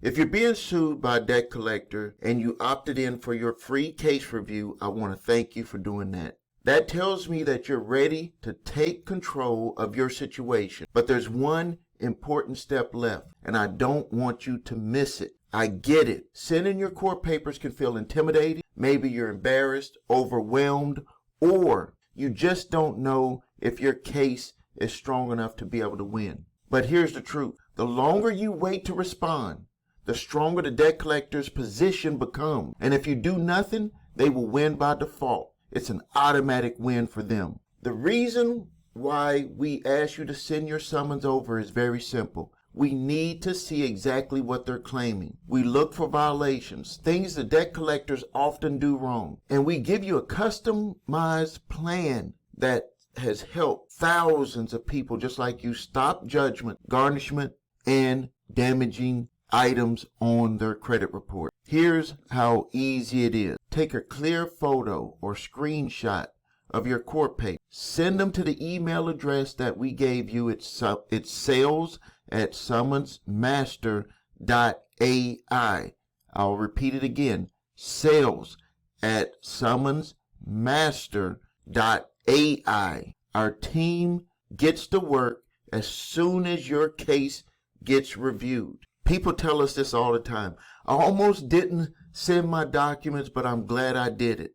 If you're being sued by a debt collector and you opted in for your free case review, I want to thank you for doing that. That tells me that you're ready to take control of your situation. But there's one important step left, and I don't want you to miss it. I get it. Sending your court papers can feel intimidating. Maybe you're embarrassed, overwhelmed, or you just don't know if your case is strong enough to be able to win. But here's the truth. The longer you wait to respond, the stronger the debt collector's position becomes. And if you do nothing, they will win by default. It's an automatic win for them. The reason why we ask you to send your summons over is very simple. We need to see exactly what they're claiming. We look for violations, things the debt collectors often do wrong. And we give you a customized plan that has helped thousands of people just like you stop judgment, garnishment, and damaging items on their credit report. Here's how easy it is. Take a clear photo or screenshot of your court papers. Send them to the email address that we gave you. It's sales@summonsmaster.ai. I'll repeat it again. sales@summonsmaster.ai. Our team gets to work as soon as your case gets reviewed. People tell us this all the time. I almost didn't send my documents, but I'm glad I did it.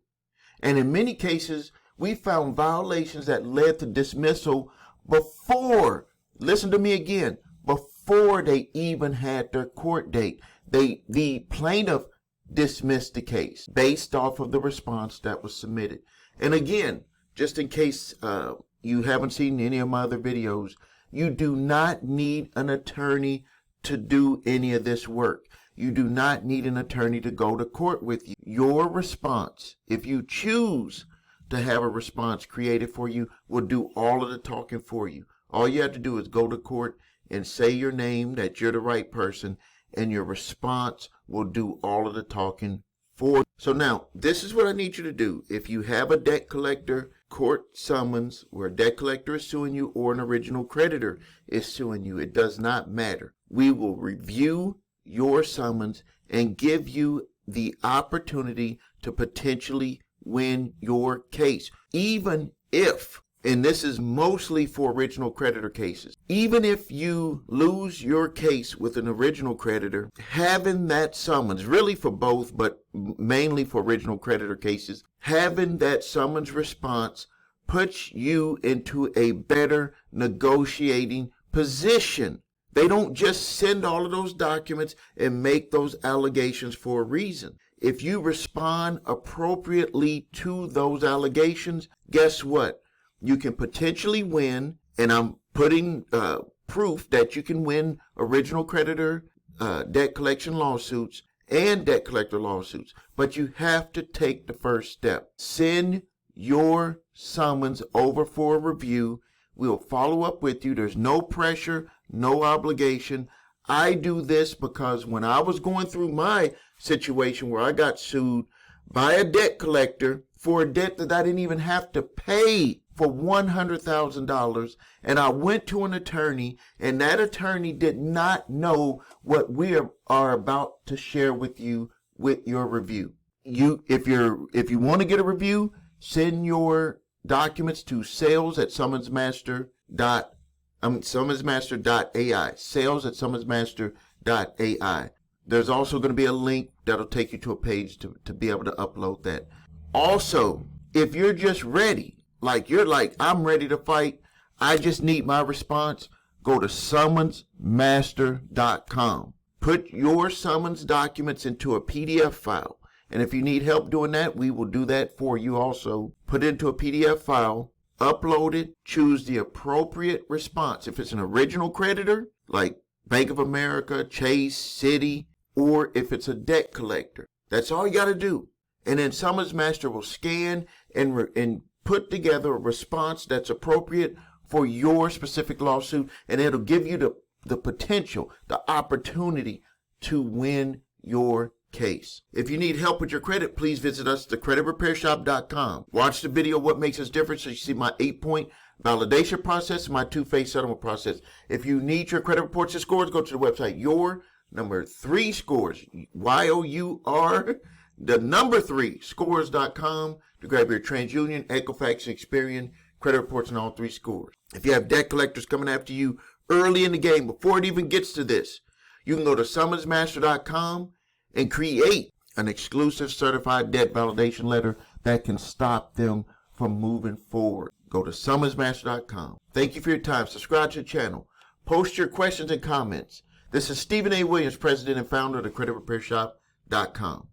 And in many cases, we found violations that led to dismissal before, listen to me again, before they even had their court date. The plaintiff dismissed the case based off of the response that was submitted. And again, just in case you haven't seen any of my other videos, you do not need an attorney to do any of this work. You do not need an attorney to go to court with you. Your response, if you choose to have a response created for you, will do all of the talking for you. All you have to do is go to court and say your name, that you're the right person, and your response will do all of the talking for you. So now, this is what I need you to do. If you have a debt collector court summons where a debt collector is suing you or an original creditor is suing you, it does not matter. We will review your summons and give you the opportunity to potentially win your case. Even if, and this is mostly for original creditor cases, even if you lose your case with an original creditor, having that summons, really for both, but mainly for original creditor cases, having that summons response puts you into a better negotiating position. They don't just send all of those documents and make those allegations for a reason. If you respond appropriately to those allegations, guess what? You can potentially win, and I'm putting proof that you can win original creditor debt collection lawsuits and debt collector lawsuits. But you have to take the first step. Send your summons over for a review. We'll follow up with you. There's no pressure, no obligation. I do this because when I was going through my situation where I got sued by a debt collector for a debt that I didn't even have to pay for $100,000, and I went to an attorney, and that attorney did not know what we are about to share with you with your review. If you want to get a review, send your documents to sales@summonsmaster.ai. sales@summonsmaster.ai. There's also going to be a link that'll take you to a page to be able to upload that. Also, if you're just ready, I'm ready to fight, I just need my response, go to summonsmaster.com. Put your summons documents into a PDF file. And if you need help doing that, we will do that for you also. Put it into a PDF file, upload it, choose the appropriate response. If it's an original creditor, like Bank of America, Chase, Citi, or if it's a debt collector. That's all you got to do. And then Summons Master will scan and put together a response that's appropriate for your specific lawsuit, and it'll give you the potential, the opportunity to win your case. If you need help with your credit, please visit us at thecreditrepairshop.com. Watch the video, What Makes Us Different, so you see my 8-point validation process and my 2-phase settlement process. If you need your credit reports and scores, go to the website number 3 scores, Y-O-U-R, the number 3 scores.com to grab your TransUnion, Equifax, and Experian credit reports on all 3 scores. If you have debt collectors coming after you early in the game, before it even gets to this, you can go to summinsmaster.com and create an exclusive certified debt validation letter that can stop them from moving forward. Go to summinsmaster.com. Thank you for your time. Subscribe to the channel. Post your questions and comments. This is Stephen A. Williams, President and founder of thecreditrepairshop.com.